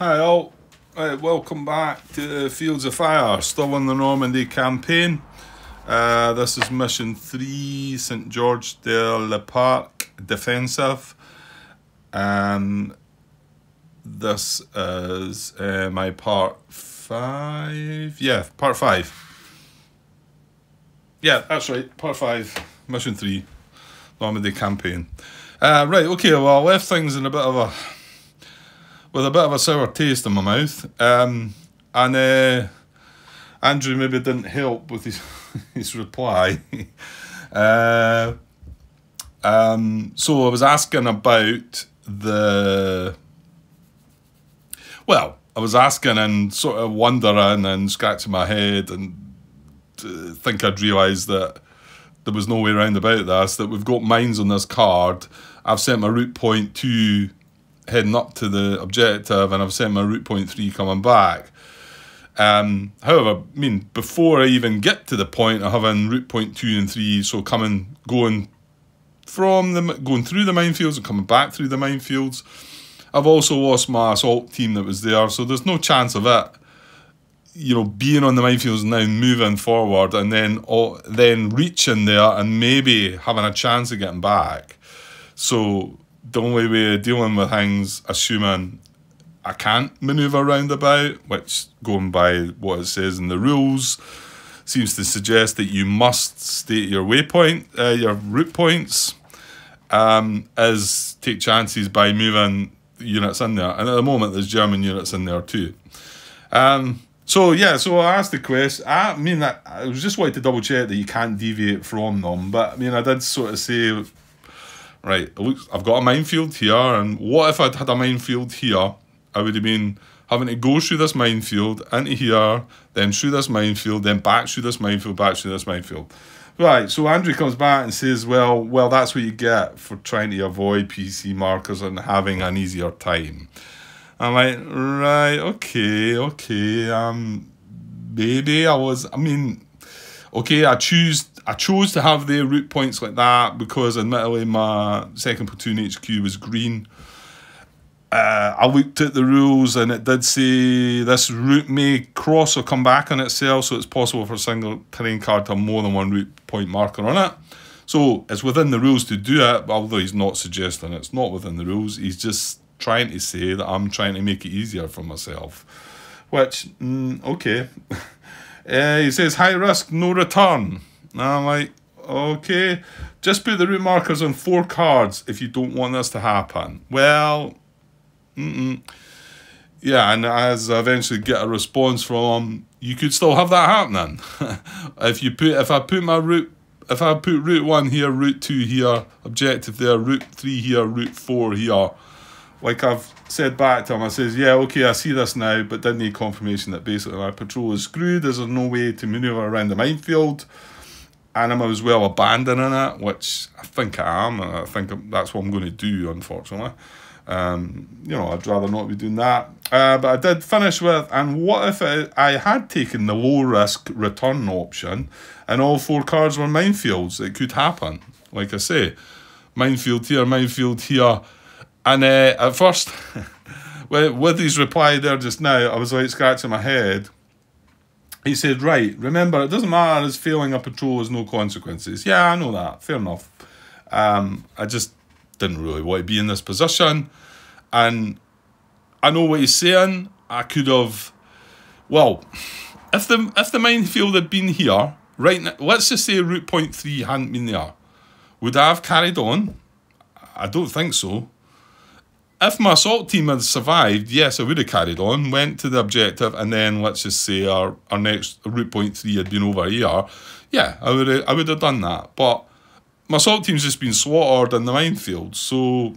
Hi all, welcome back to Fields of Fire, still in the Normandy campaign. This is mission 3, St. George de Parc defensive, and this is my part 5, part 5. Yeah, that's right, part 5, mission 3, Normandy campaign. Right, okay, well I left things in with a bit of a sour taste in my mouth, and Andrew maybe didn't help with his reply. So I was asking about I was asking and sort of wondering and scratching my head and think I'd realised that there was no way around about this, that we've got mines on this card. I've set my route point 2 heading up to the objective, and I've set my route point 3 coming back. However, I mean, before I even get to the point of having route point 2 and 3, so going through the minefields and coming back through the minefields, I've also lost my assault team that was there, so there's no chance of it, you know, being on the minefields and now moving forward and then reaching there and maybe having a chance of getting back. So the only way of dealing with things, assuming I can't manoeuvre around about, which, going by what it says in the rules, seems to suggest that you must state your waypoint, your route points, is take chances by moving units in there. And at the moment, there's German units in there too. So I asked the question. I mean, I was just wanted to double check that you can't deviate from them. But I mean, I did sort of say, right, I've got a minefield here, and what if I'd had a minefield here? I would have been having to go through this minefield, into here, then through this minefield, then back through this minefield, back through this minefield. Right, so Andrew comes back and says, well, that's what you get for trying to avoid PC markers and having an easier time. I'm like, right, okay, maybe I chose to have the route points like that because admittedly my second platoon HQ was green. I looked at the rules and it did say this route may cross or come back on itself, so it's possible for a single terrain card to have more than one route point marker on it. So it's within the rules to do it, although he's not suggesting it's not within the rules. He's just trying to say that I'm trying to make it easier for myself, which, okay. He says, high risk, no return. And I'm like, okay, just put the route markers on 4 cards if you don't want this to happen. Well, yeah, and as I eventually get a response from him, you could still have that happening. if I put route 1 here, route 2 here, objective there, route 3 here, route 4 here, like I've said back to him, I says, yeah, okay, I see this now, but didn't need confirmation that basically my patrol is screwed, there's no way to manoeuvre around the minefield, and I'm as well abandoning it, which I think I am, and I think that's what I'm going to do, unfortunately. You know, I'd rather not be doing that. But I did finish with, and what if I had taken the low-risk return option and all 4 cards were minefields? It could happen. Like I say, minefield here. And at first, with his reply there just now, I was like scratching my head. He said, right, remember, it doesn't matter as failing a patrol has no consequences. Yeah, I know that. Fair enough. I just didn't really want to be in this position. And I know what he's saying. I could have... Well, if the minefield had been here, right now, let's just say route point 3 hadn't been there. Would I have carried on? I don't think so. If my assault team had survived, yes, I would have carried on, went to the objective, and then let's just say our next route point 3 had been over here. Yeah, I would have done that. But my assault team's just been slaughtered in the minefield, so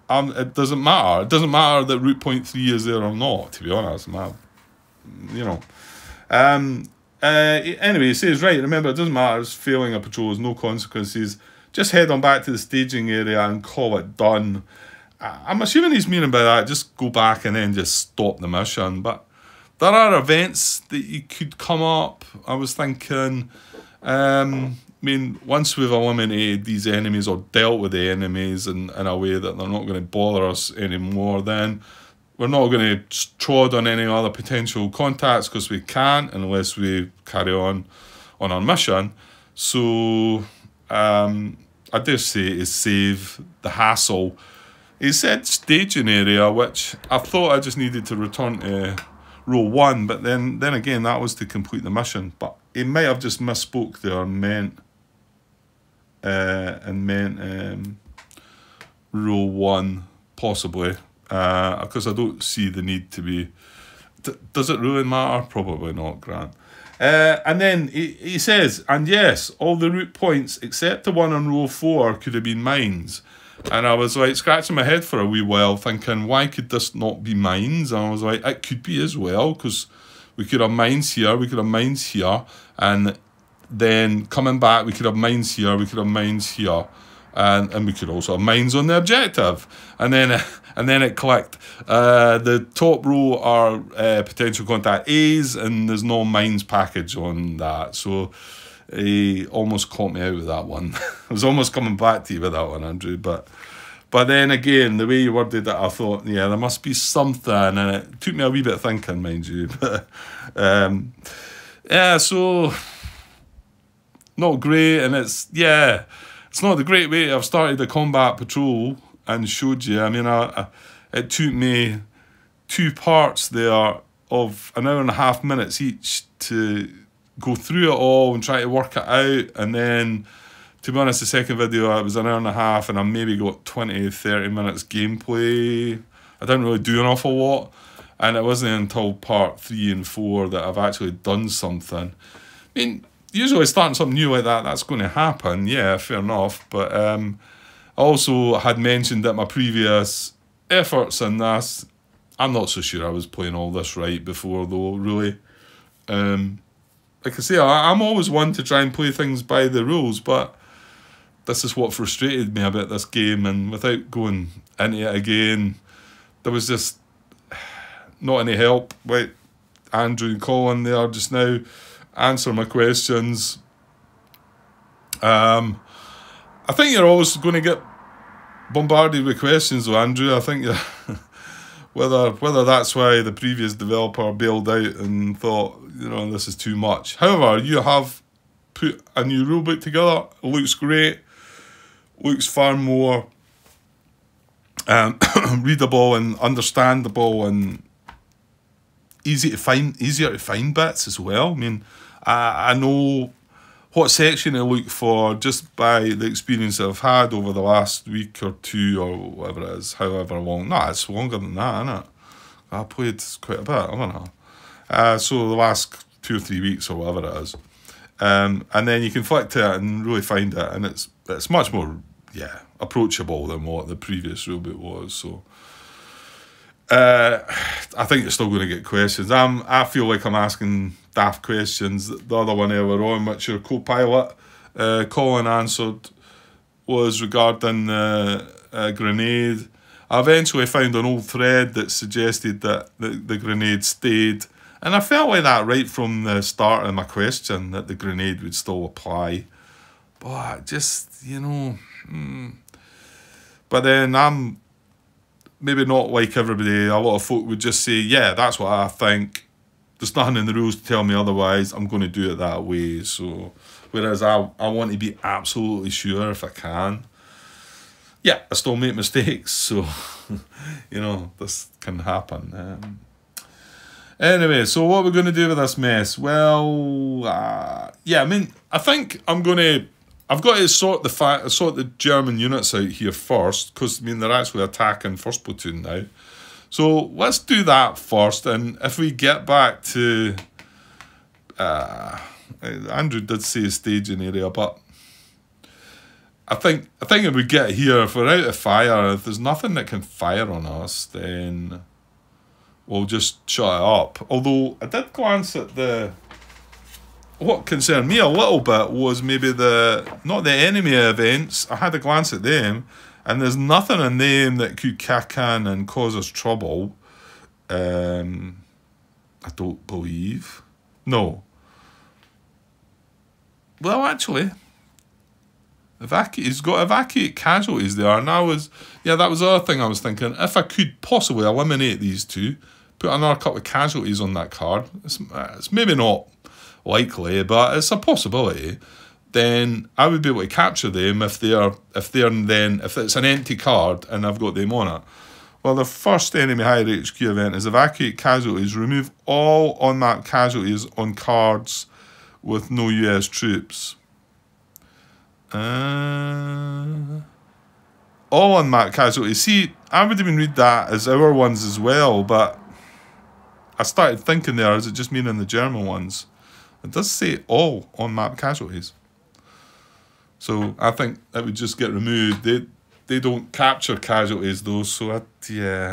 it doesn't matter. It doesn't matter that route point 3 is there or not, to be honest. You know. Anyway, he says, right, remember, it doesn't matter, it's failing a patrol has no consequences. Just head on back to the staging area and call it done. I'm assuming he's meaning by that, just go back and then just stop the mission. But there are events that you could come up. I was thinking, I mean, once we've eliminated these enemies or dealt with the enemies in a way that they're not going to bother us anymore, then we're not going to trod on any other potential contacts because we can't unless we carry on our mission. So I dare say to save the hassle, he said staging area, which I thought I just needed to return to row 1, but then again that was to complete the mission. But he might have just misspoke there and meant row 1 possibly, because I don't see the need to be. Does it really matter? Probably not, Grant. And then he says, and yes, all the route points except the one on row 4 could have been mines. And I was like scratching my head for a wee while thinking, why could this not be mines? And I was like, it could be as well, because we could have mines here, we could have mines here, and then coming back we could have mines here, we could have mines here, and we could also have mines on the objective. And then it clicked. The top row are potential contact A's, and there's no mines package on that. So he almost caught me out with that one. I was almost coming back to you with that one, Andrew. But then again, the way you worded it, I thought, yeah, there must be something. And it took me a wee bit of thinking, mind you. But yeah, so not great. And it's not the great way I've started the combat patrol and showed you. I mean, it took me 2 parts there of an hour and a half minutes each to go through it all and try to work it out. And then, to be honest, the second video, it was an hour and a half and I maybe got 20, 30 minutes gameplay. I didn't really do an awful lot. And it wasn't until part 3 and 4 that I've actually done something. I mean, usually starting something new like that, that's going to happen. Yeah, fair enough. But I also had mentioned that my previous efforts in this, I'm not so sure I was playing all this right before though, really. Like I say, I'm always one to try and play things by the rules, but this is what frustrated me about this game, and without going into it again, there was just not any help. Like Andrew and Colin there just now answer my questions. I think you're always going to get bombarded with questions though, Andrew. I think you're whether that's why the previous developer bailed out and thought, you know, this is too much. However, you have put a new rulebook together. It looks great. Looks far more readable and understandable and easier to find bits as well. I mean, I know what section to look for just by the experience that I've had over the last week or 2 or whatever it is, however long. No, it's longer than that, isn't it? I played quite a bit, haven't I? So the last 2 or 3 weeks or whatever it is. And then you can flick to it and really find it, and it's much more, approachable than what the previous rulebook was. So I think you're still going to get questions. I feel like I'm asking daft questions. The other one earlier on, which your co-pilot Colin answered, was regarding the grenade. I eventually found an old thread that suggested that the grenade stayed, and I felt like that right from the start of my question, that the grenade would still apply. But just, you know, but then I'm maybe not like everybody. A lot of folk would just say, yeah, that's what I think. There's nothing in the rules to tell me otherwise. I'm going to do it that way. So, whereas I want to be absolutely sure if I can. Yeah, I still make mistakes, so, you know, this can happen. Anyway, so what we're going to do with this mess? Well, yeah, I mean, I think I've got to sort the German units out here first, because, I mean, they're actually attacking first platoon now. So let's do that first, and if we get back to, Andrew did say staging area, but I think if we get here, if we're out of fire, if there's nothing that can fire on us, then we'll just shut it up. Although I did glance at what concerned me a little bit was maybe not the enemy events. I had a glance at them, and there's nothing in them that could kick in and cause us trouble. I don't believe. No. Well, actually, He's got evacuate casualties there, and that was the other thing I was thinking. If I could possibly eliminate these two, put another couple of casualties on that card, it's maybe not likely, but it's a possibility. Then I would be able to capture them if it's an empty card and I've got them on it. Well, the first enemy higher HQ event is evacuate casualties. Remove all on map casualties on cards with no US troops. All on map casualties. See, I would even read that as our ones as well, but I started thinking there, is it just meaning the German ones? It does say all on map casualties. So I think that would just get removed. They don't capture casualties though, so I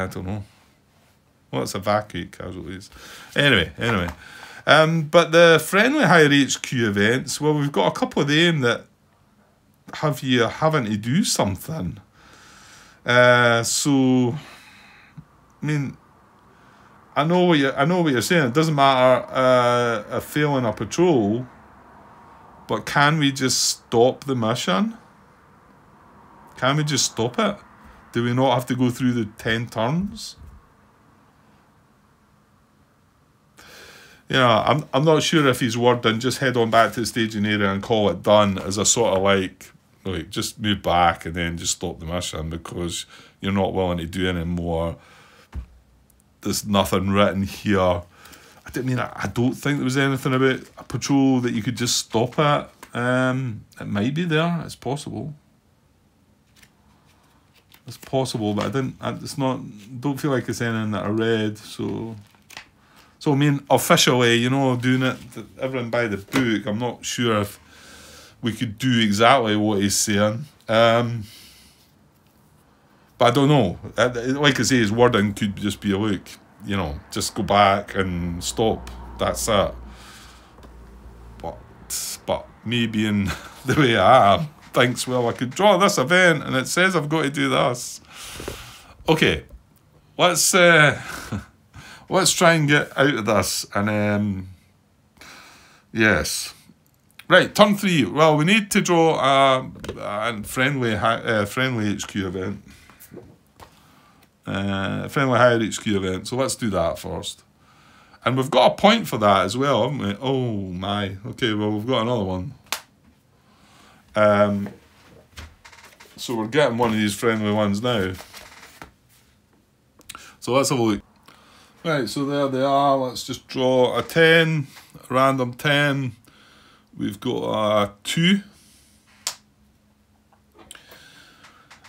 don't know. What's evacuate casualties? Anyway. But the friendly higher HQ events, well, we've got a couple of them that have you having to do something. So I mean, I know what you're saying. It doesn't matter a failing a patrol, but can we just stop the mission? Can we just stop it? Do we not have to go through the 10 turns? You know, I'm not sure if he's wording just head on back to the staging area and call it done as a sort of like just move back and then just stop the mission because you're not willing to do any more. There's nothing written here. I don't think there was anything about a patrol that you could just stop at. It might be there. It's possible. It's possible, but don't feel like it's anything that I read. So I mean, officially, you know, doing it everything by the book, I'm not sure if we could do exactly what he's saying. But I don't know. Like I say, his wording could just be a look, you know, just go back and stop. That's it. But me being the way I am, thinks, well, I could draw this event and it says I've got to do this. Okay, let's try and get out of this. And yes, right, turn 3. Well, we need to draw a friendly HQ event. Friendly higher HQ event. So let's do that first. And we've got a point for that as well, haven't we? Oh my. Okay, well, we've got another one. So we're getting one of these friendly ones now. So let's have a look. Right, so there they are. Let's just draw a 10, a random 10. We've got a 2.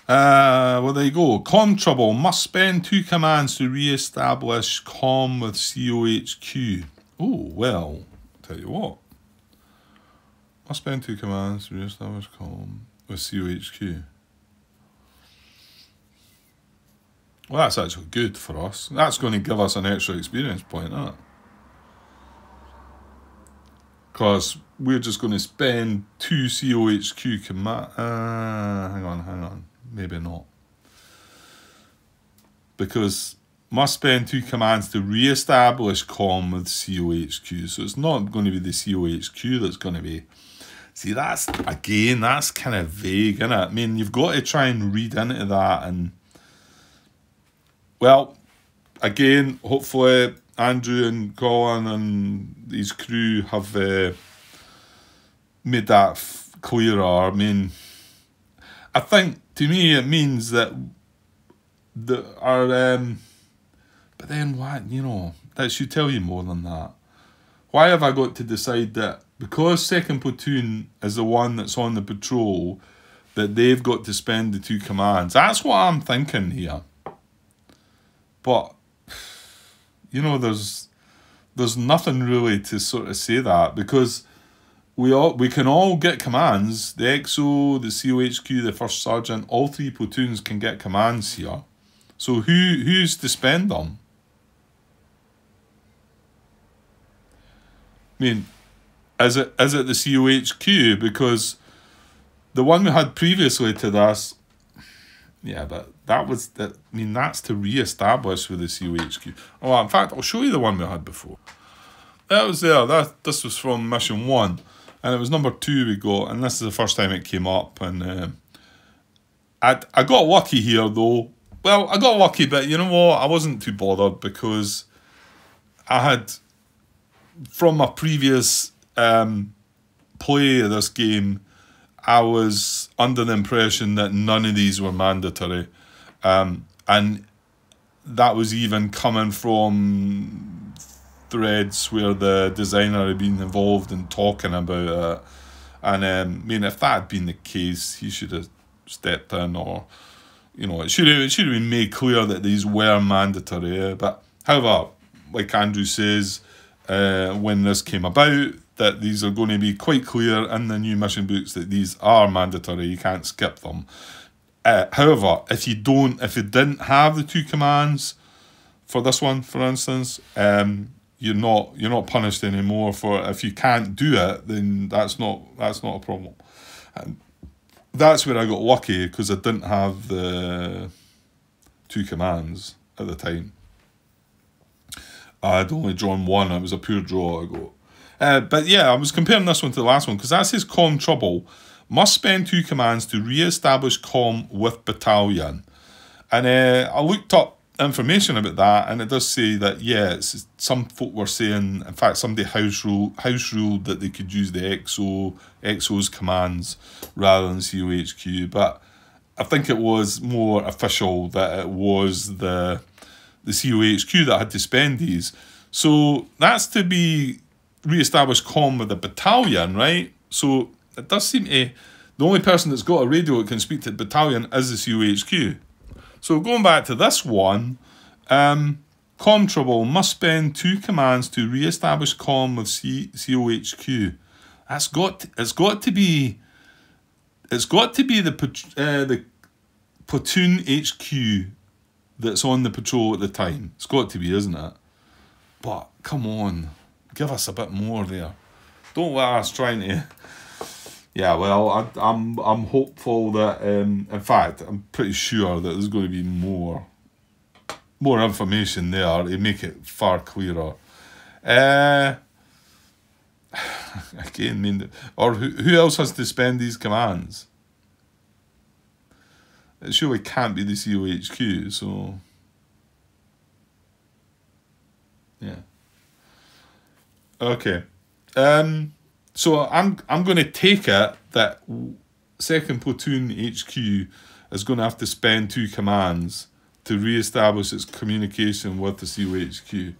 Well, there you go. Com trouble. Must spend 2 commands to re-establish com with COHQ. Oh, well, tell you what. Must spend 2 commands to re-establish com with COHQ. Well, that's actually good for us. That's going to give us an extra experience point, isn't it? Because we're just going to spend 2 COHQ commands. Hang on. Maybe not. Because must spend 2 commands to re-establish com with COHQ. So it's not going to be the COHQ that's going to be... See, that's kind of vague, isn't it? I mean, you've got to try and read into that and... Well, again, hopefully Andrew and Colin and his crew have made that clearer. I mean, I think to me it means that but then what, you know, that should tell you more than that. Why have I got to decide that because second platoon is the one that's on the patrol that they've got to spend the 2 commands? That's what I'm thinking here. But, you know, there's nothing really to sort of say that because we can all get commands. The XO, the COHQ, the first sergeant, all 3 platoons can get commands here. So who's to spend them? I mean, is it the COHQ? Because the one we had previously to this, yeah, but that's to re-establish with the COHQ. Oh, in fact, I'll show you the one we had before. That was there. This was from mission 1. and it was number 2 we got, and this is the first time it came up, and I got lucky here though. Well, I got lucky, but you know what? I wasn't too bothered because I had, from my previous play of this game, I was under the impression that none of these were mandatory, and that was even coming from threads where the designer had been involved in talking about it. And I mean, if that had been the case, he should have stepped in, or you know, it should have been made clear that these were mandatory. But however, like Andrew says, when this came about, that these are going to be quite clear in the new mission books that these are mandatory. You can't skip them. However, if you didn't have the 2 commands for this one, for instance, you're not punished anymore for, if you can't do it, then that's not a problem. And that's where I got lucky, because I didn't have the 2 commands at the time. I'd only drawn 1. It was a pure draw I got. But yeah, I was comparing this one to the last one, because that says calm trouble. Must spend 2 commands to re-establish calm with battalion. And I looked up information about that, and it does say that, yeah, some folk were saying, in fact, somebody house ruled that they could use the XO's commands rather than COHQ. But I think it was more official that it was the COHQ that had to spend these. So that's to be re-established calm with the battalion, right? So it does seem to, the only person that's got a radio that can speak to the battalion is the COHQ. So going back to this one, calm trouble must spend 2 commands to re-establish calm with COHQ. It's got to be the platoon HQ that's on the patrol at the time. It's got to be, isn't it? But come on, give us a bit more there. Don't let us trying to. Yeah, well, I'm hopeful that, in fact, I'm pretty sure that there's going to be more information there to make it far clearer. Again, I mean, or who else has to spend these commands? It surely can't be the COHQ, so yeah. Okay. So I'm going to take it that 2nd Platoon HQ is going to have to spend 2 commands to re-establish its communication with the COHQ.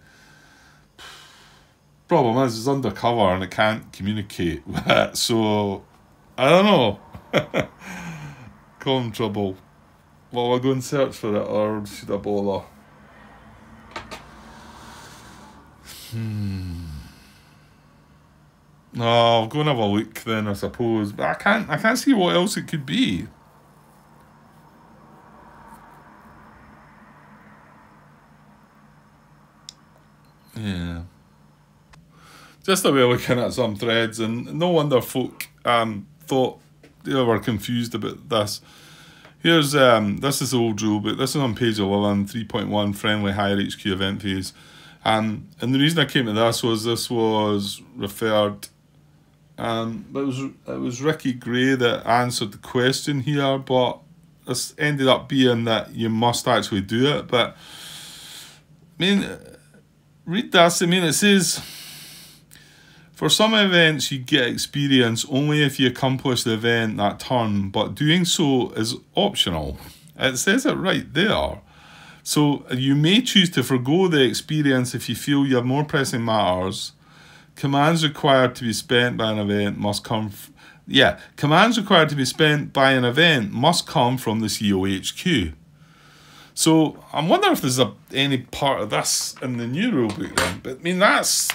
Problem is, it's undercover and it can't communicate with it, so I don't know. Calm trouble. Will I go and search for it, or should I bother? No, I'll go and have a look then, I suppose. But I can't see what else it could be. Yeah. Just a way of looking at some threads, and no wonder folk thought they were confused about this. Here's this is the old rule book. This is on page 11, 3.1, friendly higher HQ event phase. And the reason I came to this was referred. It was Ricky Gray that answered the question here, but this ended up being that you must actually do it. But I mean, read this. I mean, it says, for some events you get experience only if you accomplish the event that turn, but doing so is optional. It says it right there. So you may choose to forgo the experience if you feel you have more pressing matters. Commands required to be spent by an event must come. Commands required to be spent by an event must come from the COHQ. So I wonder if there's any part of this in the new rulebook then. But I mean, that's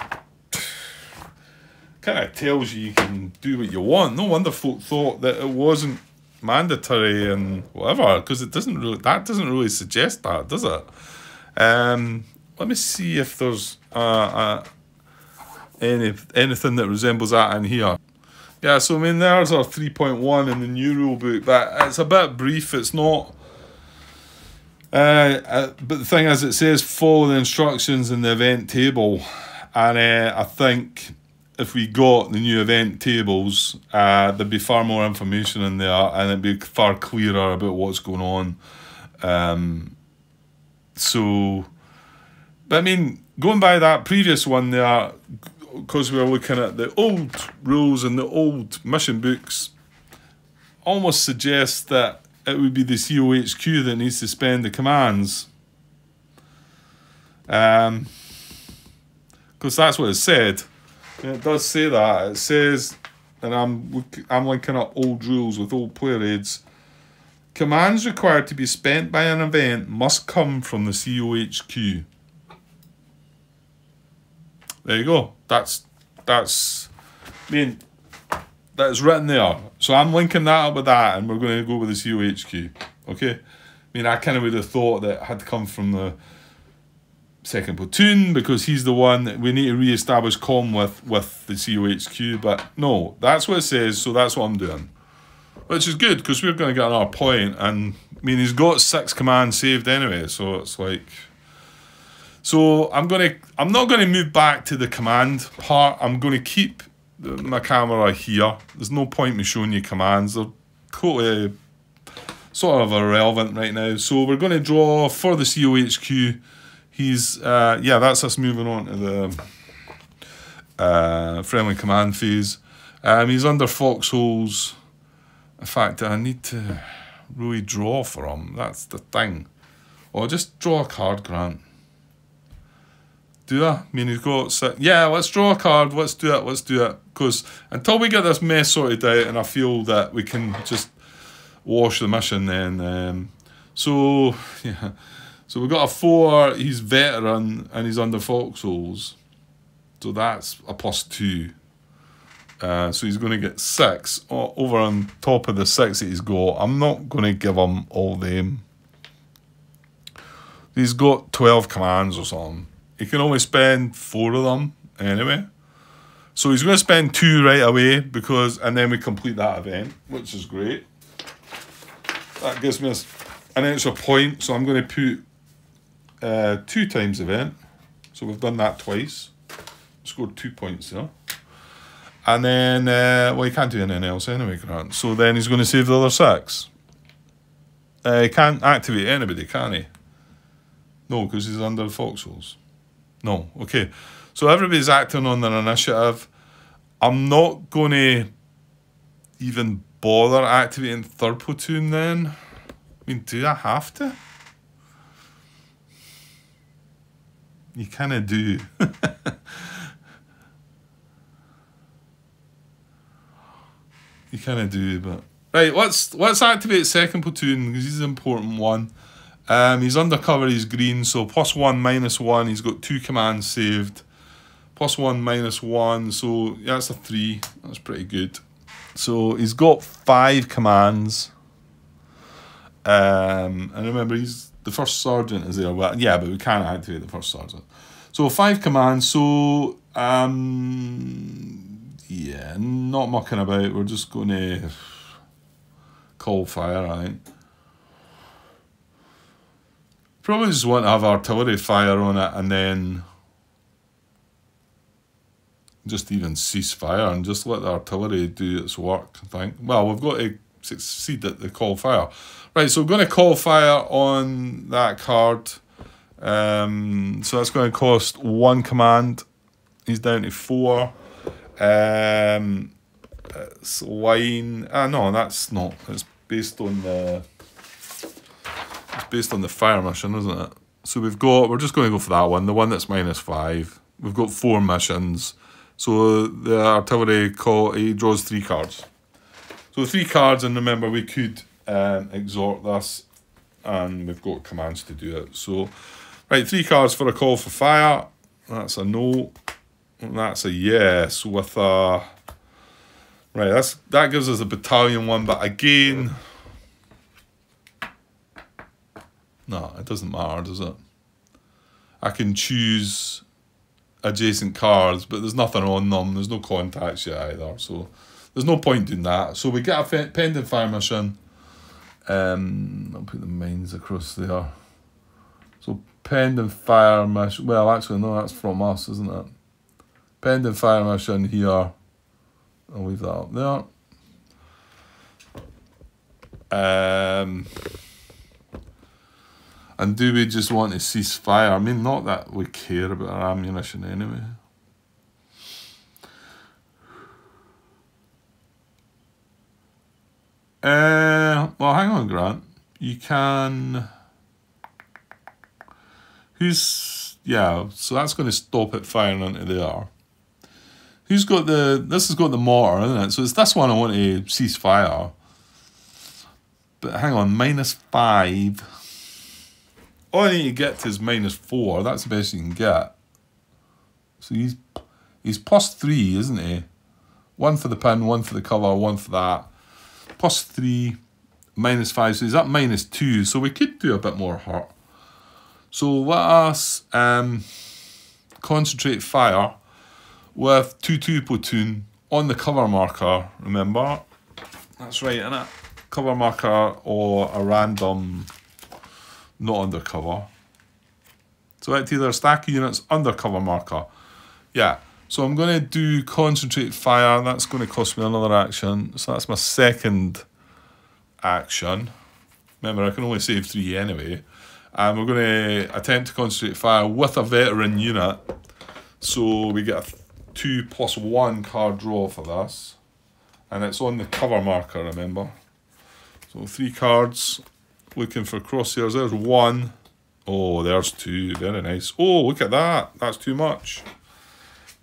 kind of tells you can do what you want. No wonder folk thought that it wasn't mandatory and whatever, because that doesn't really suggest that, does it? Let me see if there's anything that resembles that in here. Yeah, so I mean, there's our 3.1 in the new rulebook, but it's a bit brief. It's not. But the thing is, it says follow the instructions in the event table, and I think if we got the new event tables, there'd be far more information in there, and it'd be far clearer about what's going on. But I mean, going by that previous one there, because we were looking at the old rules and the old mission books, almost suggests that it would be the COHQ that needs to spend the commands. Because that's what it said. And it does say that. It says, and I'm linking up old rules with old player aids. Commands required to be spent by an event must come from the COHQ. There you go. That's written there. So I'm linking that up with that, and we're going to go with the COHQ. Okay? I mean, I kind of would have thought that it had come from the 2nd platoon, because he's the one that we need to re-establish comm with the COHQ, but no, that's what it says, so that's what I'm doing. Which is good, because we're going to get another point, and I mean, he's got 6 commands saved anyway, so it's like... So I'm not going to move back to the command part. I'm going to keep my camera here. There's no point me showing you commands. They're totally sort of irrelevant right now. So we're going to draw for the COHQ. He's, yeah, that's us moving on to the friendly command phase. He's under foxholes. In fact, I need to really draw for him. That's the thing. Or just draw a card, Grant. Do I? I mean, he's got... Yeah, let's draw a card. Let's do it. Let's do it. Because until we get this mess sorted out, and I feel that we can just wash the mission then. So, yeah. So we've got a 4. He's veteran, and he's under foxholes. So that's a +2. So he's going to get 6 over on top of the 6 that he's got. I'm not going to give him all them. He's got 12 commands or something. He can only spend 4 of them anyway. So he's going to spend 2 right away, because, and then we complete that event, which is great. That gives me an extra point, so I'm going to put 2 times event. So we've done that twice. Scored 2 points there. And then, well, he can't do anything else anyway, Grant. So then he's going to save the other 6. He can't activate anybody, can he? No, because he's under foxholes. No, okay. So everybody's acting on their initiative. I'm not going to even bother activating 3rd platoon then. I mean, do I have to? You kind of do. You kind of do, but... Right, let's activate 2nd platoon, because he's an important one. He's undercover, he's green, so +1, -1, he's got 2 commands saved. +1, -1, so yeah, that's a 3. That's pretty good. So he's got 5 commands. And remember, he's the 1st sergeant is there. Well, yeah, but we can't activate the 1st sergeant. So 5 commands, so yeah, not mucking about. We're just going to call fire, I think. Probably just want to have artillery fire on it, and then just even cease fire and just let the artillery do its work, I think. Well, we've got to succeed at the call fire. Right, so we're going to call fire on that card. So that's going to cost 1 command. He's down to 4. It's line... no, that's not. It's based on the... It's based on the fire mission, isn't it? So we're just going to go for that one, the one that's -5. We've got 4 missions. So the artillery call, he draws 3 cards. So 3 cards, and remember, we could exhort this, and we've got commands to do it. So, right, 3 cards for a call for fire. That's a no. That's a yes with a... Right, that gives us a battalion one, but again... No, it doesn't matter, does it? I can choose adjacent cards, but there's nothing on them. There's no contacts yet either, so there's no point in that. So we get a pending fire mission. I'll put the mines across there. So pending fire mission. Well, actually, no, that's from us, isn't it? Pending fire mission here. I'll leave that up there. And do we just want to cease fire? I mean, not that we care about our ammunition anyway. Well, hang on, Grant. You can... Yeah, so that's going to stop it firing into there. Who's got the... This has got the mortar, isn't it? So it's this one I want to cease fire. But hang on, -5. All I need to get to is -4. That's the best you can get. So he's +3, isn't he? 1 for the pin, 1 for the cover, 1 for that. +3, -5. So he's at -2. So we could do a bit more hurt. So let us concentrate fire with 2-2 platoon on the cover marker. Remember, that's right, innit? Cover marker or a random, not undercover. So it's either a stack of units undercover marker. Yeah. So I'm going to do concentrate fire. That's going to cost me another action. So that's my second action. Remember, I can only save 3 anyway. And we're going to attempt to concentrate fire with a veteran unit. So we get a 2+1 card draw for this. And it's on the cover marker, remember. So 3 cards. Looking for crosshairs. There's 1. Oh, there's 2. Very nice. Oh, look at that. That's too much.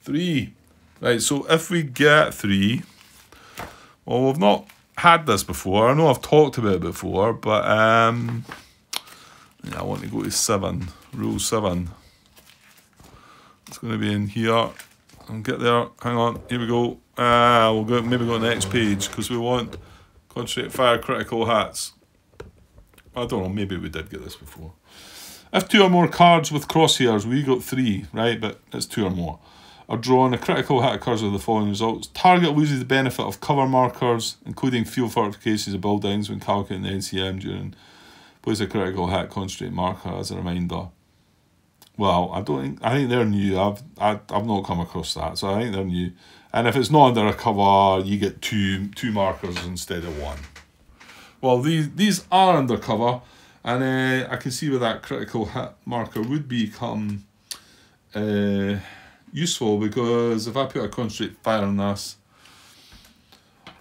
3. Right, so if we get 3, well, we've not had this before. I know I've talked about it before, but yeah, I want to go to 7. Rule 7. It's going to be in here. I'll get there. Hang on. Here we go. We'll go. Maybe go to the next page because we want concentrate fire critical hits. I don't know. Maybe we did get this before. If 2 or more cards with crosshairs, we got 3, right? But it's 2 or more. Are drawn, a critical hit occurs with the following results. Target loses the benefit of cover markers, including field fortifications of buildings, when calculating the NCM during place a critical hit concentrate marker as a reminder. Well, I think they're new. I've not come across that, so I think they're new. And if it's not under a cover, you get two markers instead of 1. Well, these are under cover, and I can see where that critical hit marker would become useful, because if I put a concentrate fire on this,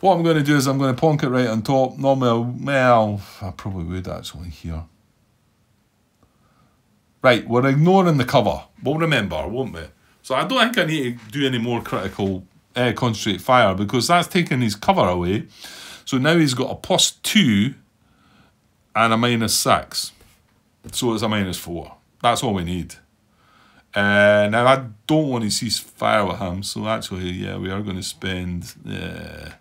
what I'm going to do is I'm going to plonk it right on top. Normally, well, I probably would actually here. Right, we're ignoring the cover. We'll remember, won't we? So I don't think I need to do any more critical concentrate fire, because that's taking his cover away. So now he's got a +2 and a -6. So it's a -4. That's all we need. Now I don't want to cease fire with him, so actually, yeah, we are going to spend, yeah,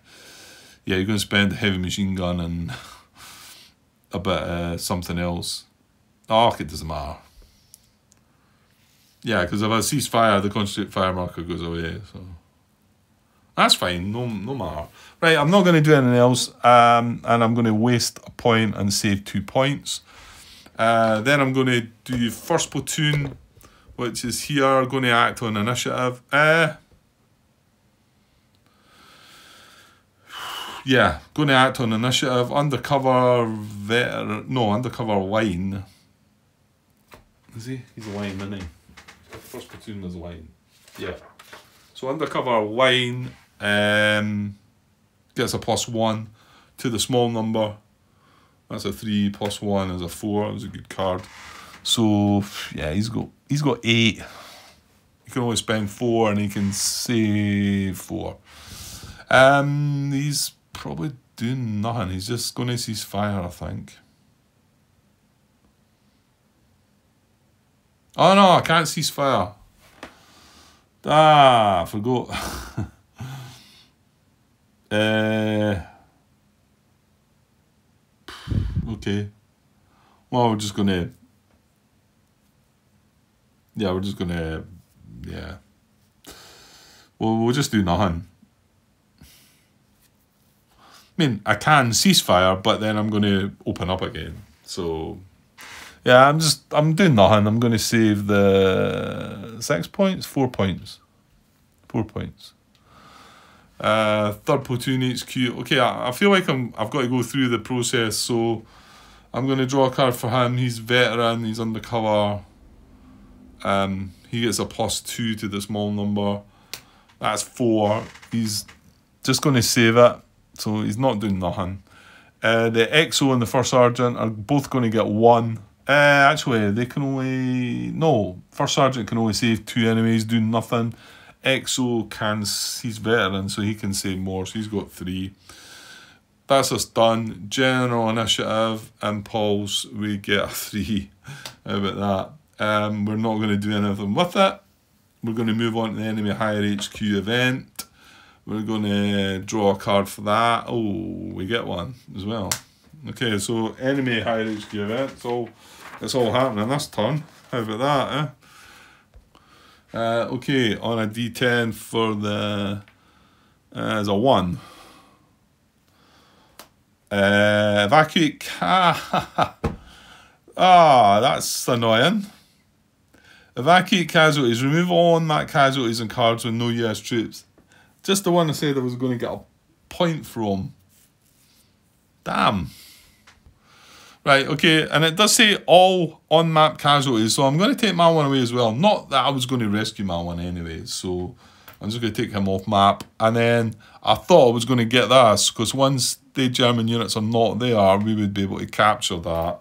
you're going to spend a heavy machine gun and a bit something else. Oh, it doesn't matter. Yeah, because if I cease fire, the concentrate fire marker goes away, so that's fine, no matter. Right, I'm not going to do anything else, and I'm going to waste a point and save 2 points. Then I'm going to do first platoon, which is here, going to act on initiative. Yeah, going to act on initiative. Undercover undercover line. Is he? He's a line, isn't he? First platoon is a line. Yeah. So undercover line gets a +1 to the small number. That's a 3, +1 is a 4. That was a good card. So yeah, he's got 8. He can only spend 4 and he can save 4. He's probably doing nothing. He's just going to cease fire, I think. Oh no, I can't cease fire. I forgot. Okay. Well, we're just gonna. Yeah, we're just gonna. Yeah. Well, we'll just do nothing. I mean, I can cease fire, but then I'm going to open up again. So, yeah, I'm doing nothing. I'm going to save the 6 points, 4 points. 4 points. Third platoon HQ. Okay, I feel like I've got to go through the process, so I'm going to draw a card for him. He's veteran, he's undercover. He gets a +2 to the small number. That's 4. He's just going to save it, so he's not doing nothing. The XO and the first sergeant are both going to get 1. Actually, they can only... No, first sergeant can only save 2 enemies, doing nothing. XO can... He's veteran, so he can save more, so he's got 3. That's us done. General initiative, impulse, we get a 3. How about that? We're not going to do anything with it. We're going to move on to the enemy higher HQ event. We're going to draw a card for that. Oh, we get one as well. Okay, so enemy higher HQ event. So it's all happening this turn. How about that, eh? Okay, on a D10 for the... as a 1. Evacuate... that's annoying. Evacuate casualties. Remove all on-map casualties and cards with no US troops. Just the one I said I was going to get a point from. Damn. Right, okay, and it does say all on-map casualties, so I'm going to take my one away as well. Not that I was going to rescue my one anyway, so I'm just going to take him off map. And then I thought I was going to get this, because once the German units are not there, we would be able to capture that.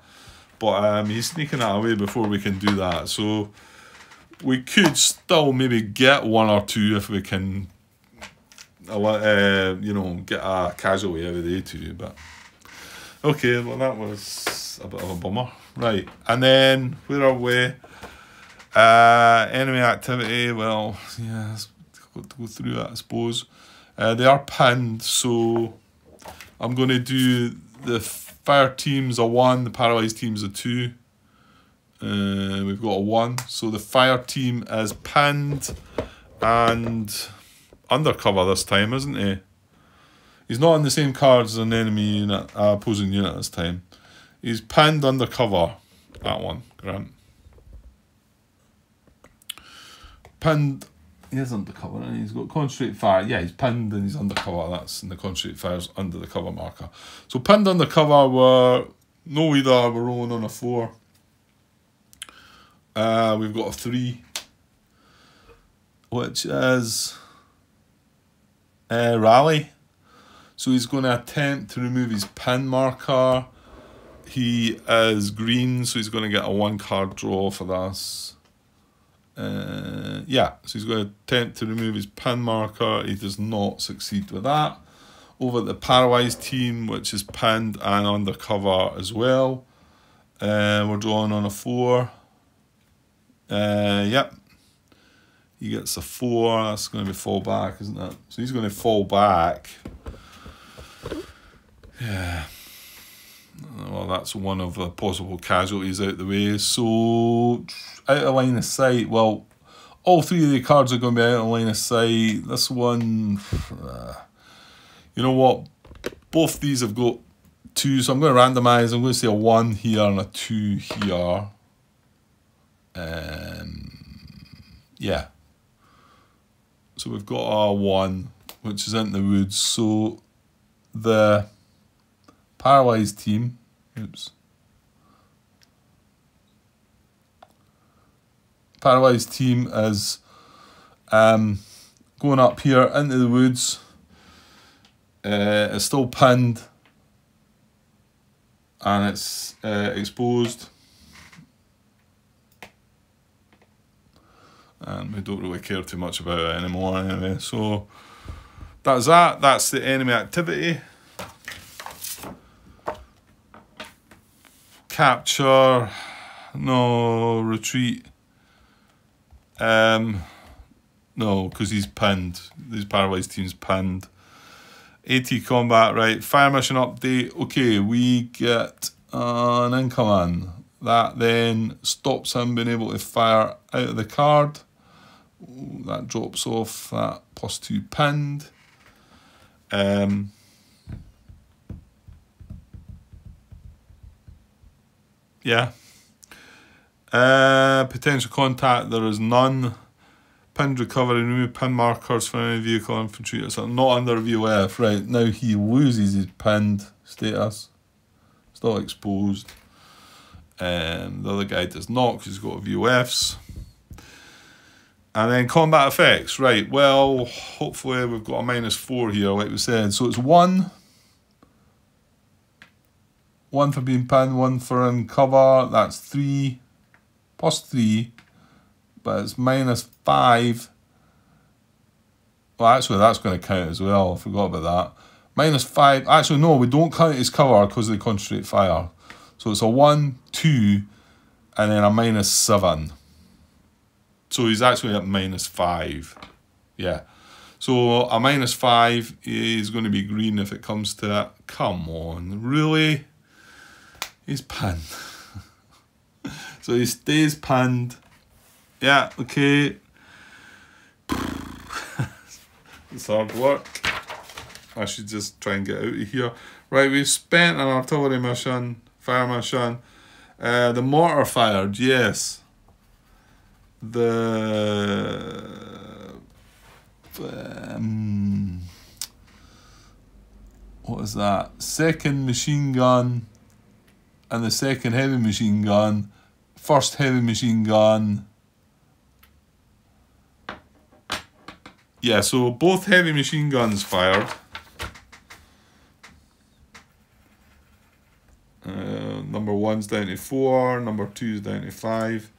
But he's sneaking that away before we can do that, so we could still maybe get 1 or 2 if we can... you know, get a casualty out of the A2, but okay, well that was a bit of a bummer. Right, and then where are we? Enemy activity, well, yeah, I've got to go through that, I suppose. They are pinned, so I'm going to do the fire team's a 1, the paralyzed team's a 2. We've got a 1, so the fire team is pinned and undercover this time, isn't he? He's not on the same cards as an enemy unit, opposing unit this time. He's pinned undercover. That one, Grant. Pinned. He is undercover, and he's got concentrate fire. Yeah, he's pinned and he's undercover. That's in the concentrate fires under the cover marker. So pinned undercover, we're no leader. We're rolling on a 4. We've got a 3, which is rally. So he's going to attempt to remove his pin marker. He is green, so he's going to get a 1 card draw for this. Yeah, so he's going to attempt to remove his pin marker. He does not succeed with that. Over at the paralyzed team, which is pinned and undercover as well. We're drawing on a 4. Yep. He gets a 4. That's going to be fall back, isn't it? So he's going to fall back. Yeah. Well, that's one of the possible casualties out the way. So, out of line of sight. Well, all 3 of the cards are going to be out of line of sight. This one, you know what? Both these have got 2, so I'm going to randomise. I'm going to say a 1 here and a 2 here. Yeah. So we've got a 1, which is in the woods. So the paralyzed team, paralyzed team is going up here into the woods. It's still pinned and it's exposed. And we don't really care too much about it anymore anyway. So that's that. That's the enemy activity. Capture. No. Retreat. No, because he's pinned. This paralyzed team's pinned. AT combat, right. Fire mission update. Okay, we get an incoming. That then stops him being able to fire out of the card. That drops off that +2 pinned. Yeah. Potential contact, there is none. Pinned recovery, remove pin markers for any vehicle infantry or something. Not under VOF. Right, now he loses his pinned status. Still exposed. The other guy does not because he's got VOFs. And then combat effects. Right, well, hopefully we've got a -4 here, like we said. So it's 1. 1 for being pinned, 1 for in cover. That's 3. +3. But it's -5. Well, actually, that's going to count as well. I forgot about that. -5. Actually, no, we don't count his cover because of the concentrate fire. So it's a 1, 2, and then a -7. So he's actually at -5. Yeah. So a -5 is going to be green if it comes to that. Come on, really? He's pinned. So he stays pinned. Yeah, okay. It's hard work. I should just try and get out of here. Right, we've spent an artillery mission, fire mission. The mortar fired, yes. What is that? Second machine gun and the second heavy machine gun. First heavy machine gun. Yeah, so both heavy machine guns fired. Number 1's down to 4, number 2's down to 5.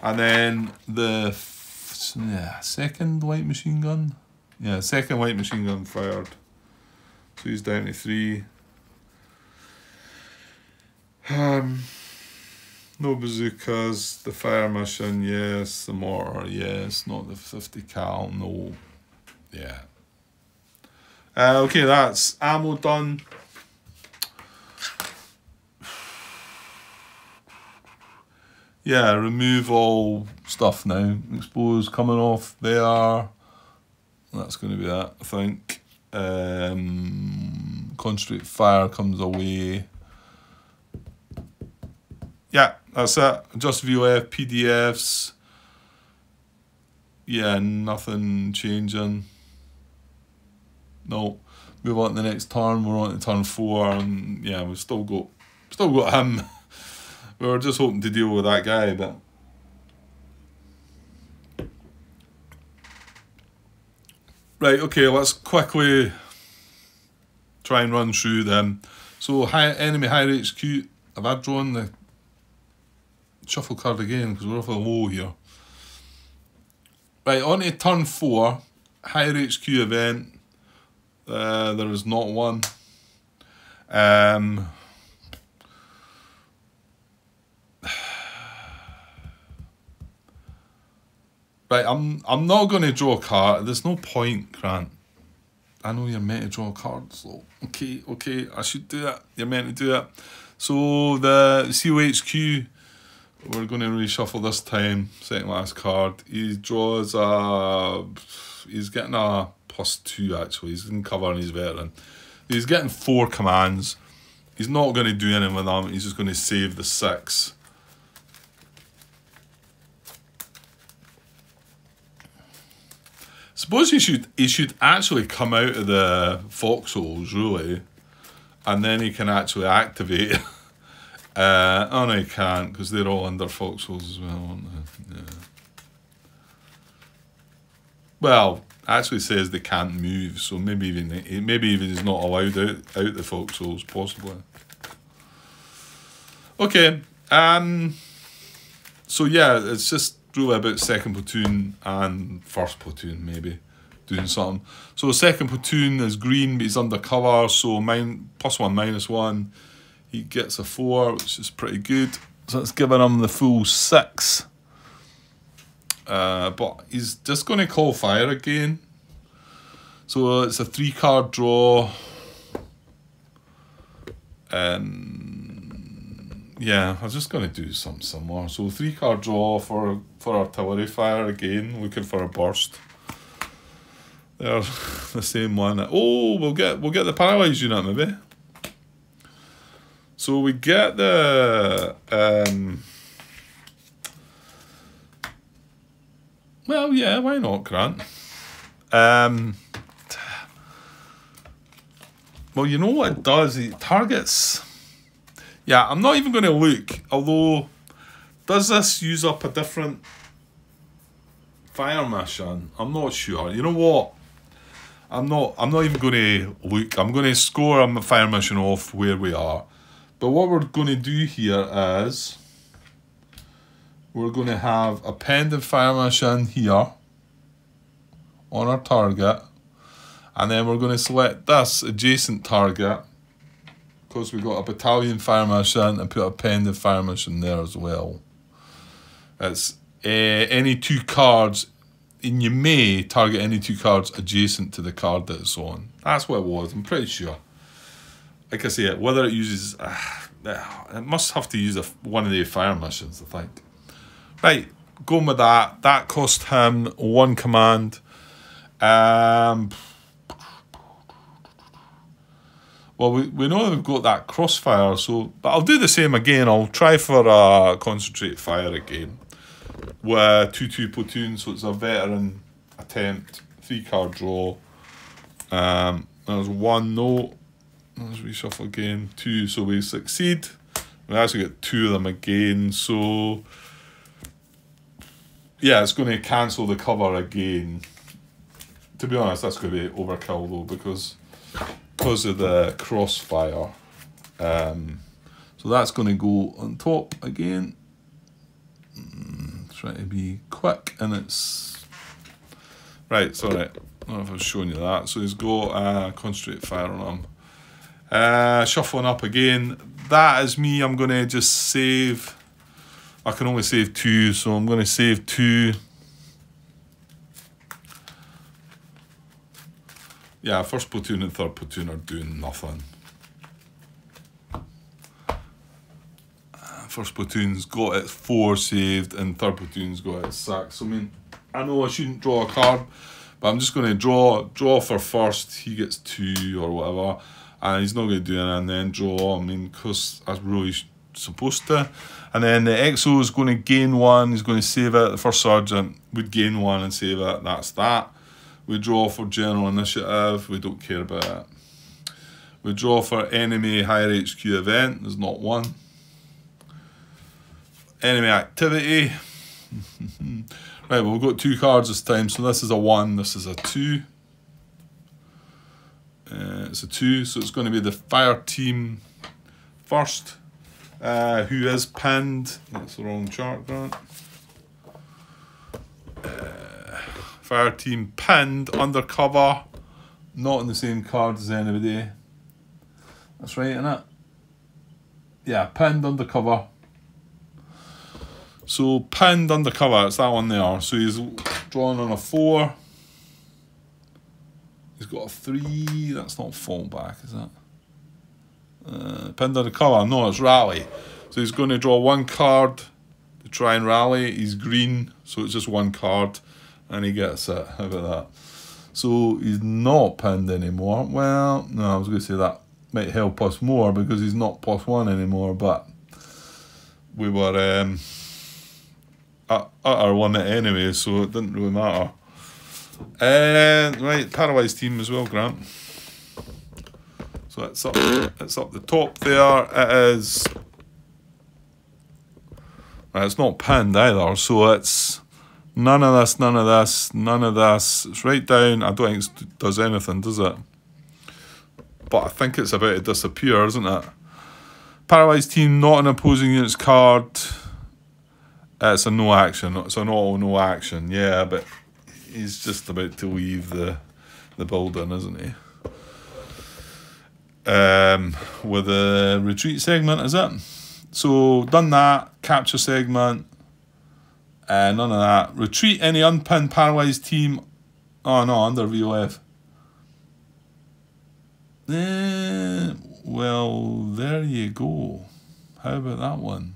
And then the second light machine gun. Yeah, second light machine gun fired. So he's down to 3. No bazookas, the fire mission, yes. The mortar, yes. Not the 50 cal, no. Yeah. Okay, that's ammo done. Yeah, remove all stuff now. Expose coming off there. That's going to be that, I think. Concentrate fire comes away. Yeah, that's it. Just VOF, PDFs. Yeah, nothing changing. No. Move on to the next turn. We're on to turn 4, and yeah, we've still got him. We were just hoping to deal with that guy, but right, okay, let's quickly try and run through them. So enemy higher HQ. Have I drawn the shuffle card again because we're awfully low here? Right, on to turn 4, higher HQ event. There is not one. Right, I'm not going to draw a card. There's no point, Grant. I know you're meant to draw a card, so okay, I should do that. You're meant to do that. So the COHQ, we're going to reshuffle this time. Second last card. He draws a. He's getting a +2 actually. He's in cover and he's veteran. He's getting 4 commands. He's not going to do anything with them. He's just going to save the 6. Suppose he should actually come out of the foxholes, really, and then he can actually activate. Oh no, he can't because they're all under foxholes as well, aren't they? Yeah. Well, actually says they can't move, so maybe even he's not allowed out the foxholes, possibly. Okay. So yeah, it's just really about second platoon and first platoon maybe doing something. So second platoon is green, but he's undercover, so +1, -1. He gets a 4, which is pretty good. So it's giving him the full 6. But he's just going to call fire again. So it's a 3-card draw. Yeah, I'm just going to do something similar. So 3-card draw for artillery fire again, looking for a burst. There's the same one. Oh, we'll get the paralysed unit maybe. So we get the Well, yeah, why not, Grant? Well, you know what it does? It targets... Yeah, I'm not even going to look, although... Does this use up a different fire mission? I'm not sure. You know what? I'm not even going to look. I'm going to score a fire mission off where we are. But what we're going to do here is... We're going to have a pendant fire mission here on our target. And then we're going to select this adjacent target, because we've got a battalion fire mission, and put a pendant fire mission there as well. It's any two cards, and you may target any two cards adjacent to the card that it's on. That's what it was, I'm pretty sure. Like I say, whether it uses... it must have to use one of the fire missions, I think. Right, going with that. That cost him one command. Well, we know that we've got that crossfire, so... But I'll do the same again. I'll try for a concentrate fire again. With 2-2 platoons, so it's a veteran attempt. 3-card draw. There's 1 no. Let's reshuffle again. 2, so we succeed. We actually get 2 of them again, so... Yeah, it's going to cancel the cover again. To be honest, that's going to be overkill though, because of the crossfire. So that's going to go on top again. Try to be quick, and it's... Right, sorry. I don't know if I've shown you that. So he's got concentrate fire on him. Shuffling up again. That is me. I'm going to just save... I can only save 2, so I'm going to save 2. Yeah, first platoon and third platoon are doing nothing. First platoon's got its 4 saved, and third platoon's got its 6. I mean, I know I shouldn't draw a card, but I'm just going to draw for first. He gets 2 or whatever, and he's not going to do anything, and then draw. I mean, because that's really supposed to. And then the XO is going to gain 1. He's going to save it. The first sergeant would gain 1 and save it. That's that. We draw for general initiative. We don't care about it. We draw for enemy higher HQ event. There's not one. Enemy activity. Right, well, we've got 2 cards this time. So this is a 1, this is a 2. It's a 2, so it's going to be the fire team first. Who is pinned. That's the wrong chart, Grant. Fire team pinned, undercover. Not in the same card as anybody. That's right, isn't it? Yeah, pinned, undercover. So pinned undercover, it's that one there. So he's drawn on a 4. He's got a 3. That's not fallback, is that? Pinned undercover, no, it's rally. So he's going to draw 1 card to try and rally. He's green, so it's just 1 card, and he gets it. How about that? So he's not pinned anymore. Well, no, I was going to say that might help us more because he's not +1 anymore, but we were at our limit anyway, so it didn't really matter. Right, paralyzed team as well, Grant. So it's up the top there. It is... Right, it's not pinned either, so it's none of this, none of this, none of this. It's right down. I don't think it does anything, does it? But I think it's about to disappear, isn't it? Paralyzed team, not an opposing unit's card. It's a no action. It's an auto no action. Yeah, but he's just about to leave the building, isn't he? With a retreat segment, is it? So done that. Capture segment. None of that. Retreat any unpinned paralyzed team. Oh no, under VOF. Well, there you go. How about that one?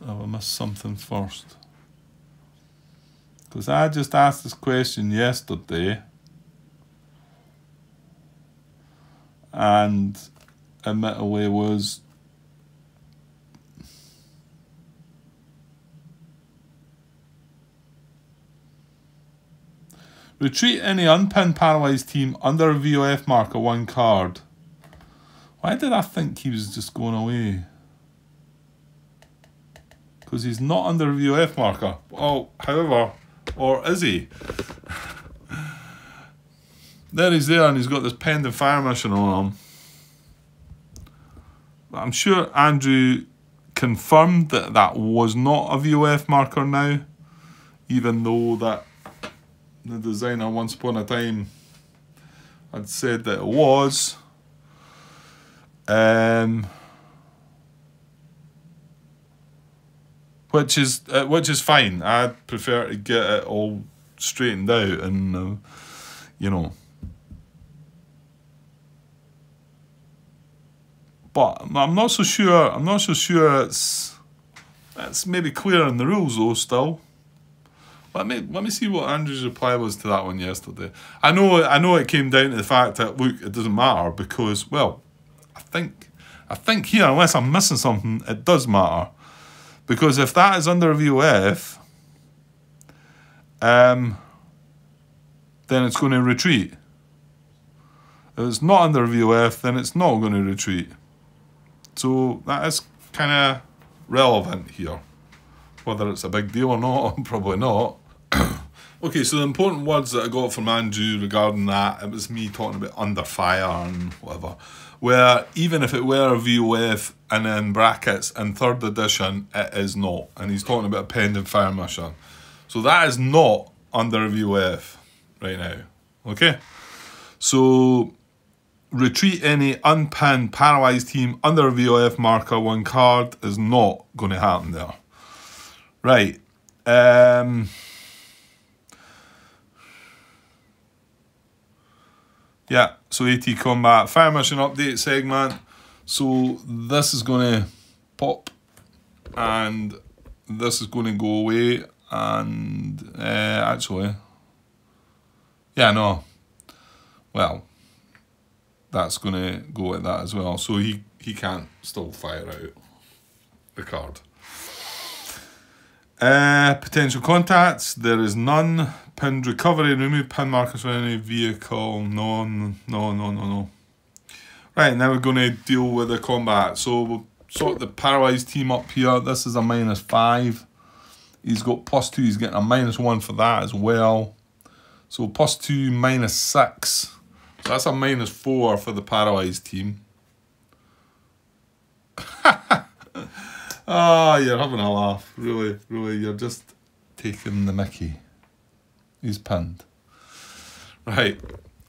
Oh, I missed something first. Because I just asked this question yesterday. And admittedly was retreat any unpinned paralysed team under a VOF marker 1 card. Why did I think he was just going away? Because he's not under a VOF marker. Oh, however, or is he? There he's there and he's got this pending fire mission on him. I'm sure Andrew confirmed that that was not a VOF marker now, even though that the designer once upon a time had said that it was. Which is fine. I'd prefer to get it all straightened out and you know. But I'm not so sure. I'm not so sure it's maybe clear in the rules though. Still, let me see what Andrew's reply was to that one yesterday. I know it came down to the fact that look, it doesn't matter because well, I think here unless I'm missing something, it does matter because if that is under a VOF, then it's going to retreat. If it's not under a VOF, then it's not going to retreat. So that is kind of relevant here. Whether it's a big deal or not, probably not. Okay, so the important words that I got from Andrew regarding that, it was me talking about under fire and whatever. Where even if it were a VOF and in brackets in 3rd edition, it is not. And he's talking about a pending fire mission. So that is not under a VOF right now. Okay? So retreat any unpinned paralysed team under a VOF marker 1 card is not going to happen there. Right. Yeah, so AT Combat Fire Mission Update segment. So this is going to pop and this is going to go away and actually, yeah, no. Well, that's going to go at that as well. So he can't still fire out the card. Potential contacts, there is none. Pinned recovery, remove pin markers from any vehicle. No. Right, now we're going to deal with the combat. So we'll sort the paralysed team up here. This is a -5. He's got +2, he's getting a -1 for that as well. So +2, -6. So that's a -4 for the paralysed team. Ah, you're having a laugh. Really, you're just taking the mickey. He's pinned. Right.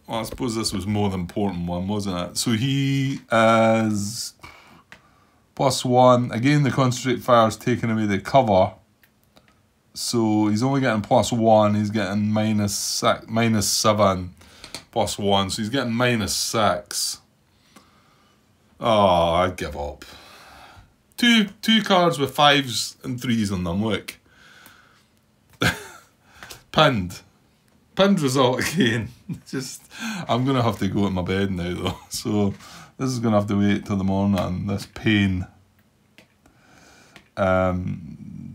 Well, I suppose this was more the important one, wasn't it? So he is +1. Again, the concentrate fire's taking away the cover. So he's only getting +1. He's getting -7 +1. So he's getting -6. Oh, I'd give up. Two cards with 5s and 3s on them, look. Pinned result again. I'm going to have to go to my bed now though. So this is going to have to wait till the morning. This pain. Well,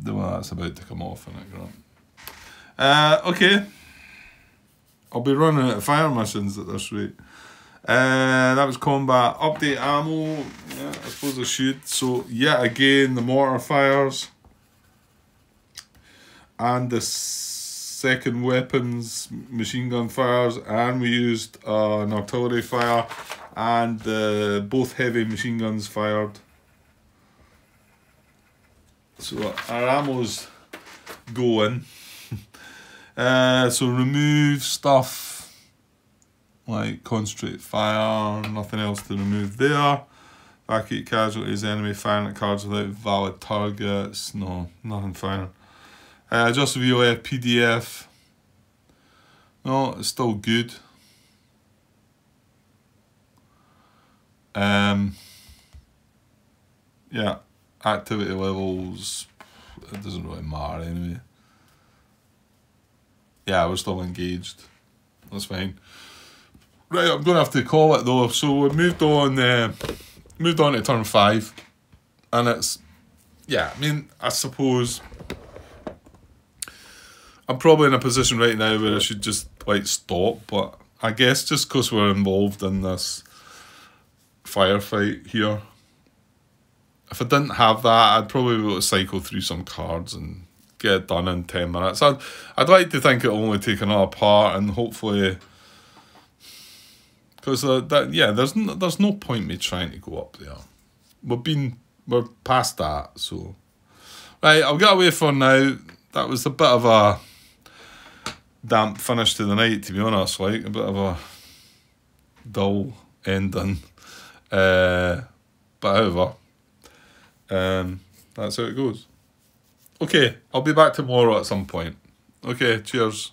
that's about to come off in it, right? Okay. I'll be running out of fire missions at this rate. That was combat. Update ammo. Yeah, I suppose I should. So, yet again, the mortar fires. And the second weapons machine gun fires. And we used an artillery fire. And both heavy machine guns fired. So, our ammo's going. So, remove stuff. Like concentrate fire, nothing else to remove there. Evacuate casualties, enemy firing at cards without valid targets. No, nothing firing. Just VOF PDF. No, it's still good. Yeah, activity levels, it doesn't really matter anyway. Yeah, we're still engaged. That's fine. Right, I'm going to have to call it though. So we moved on moved on to turn 5, and it's, yeah, I mean, I suppose I'm probably in a position right now where I should just, like, stop, but I guess just because we're involved in this firefight here, if I didn't have that, I'd probably be able to cycle through some cards and get it done in 10 minutes. I'd like to think it'll only take another part, and hopefully, because there's no point me trying to go up there. We're past that, so right. I'll get away for now. That was a bit of a damp finish to the night, to be honest. Like a bit of a dull ending, but however, that's how it goes. Okay, I'll be back tomorrow at some point. Okay, cheers.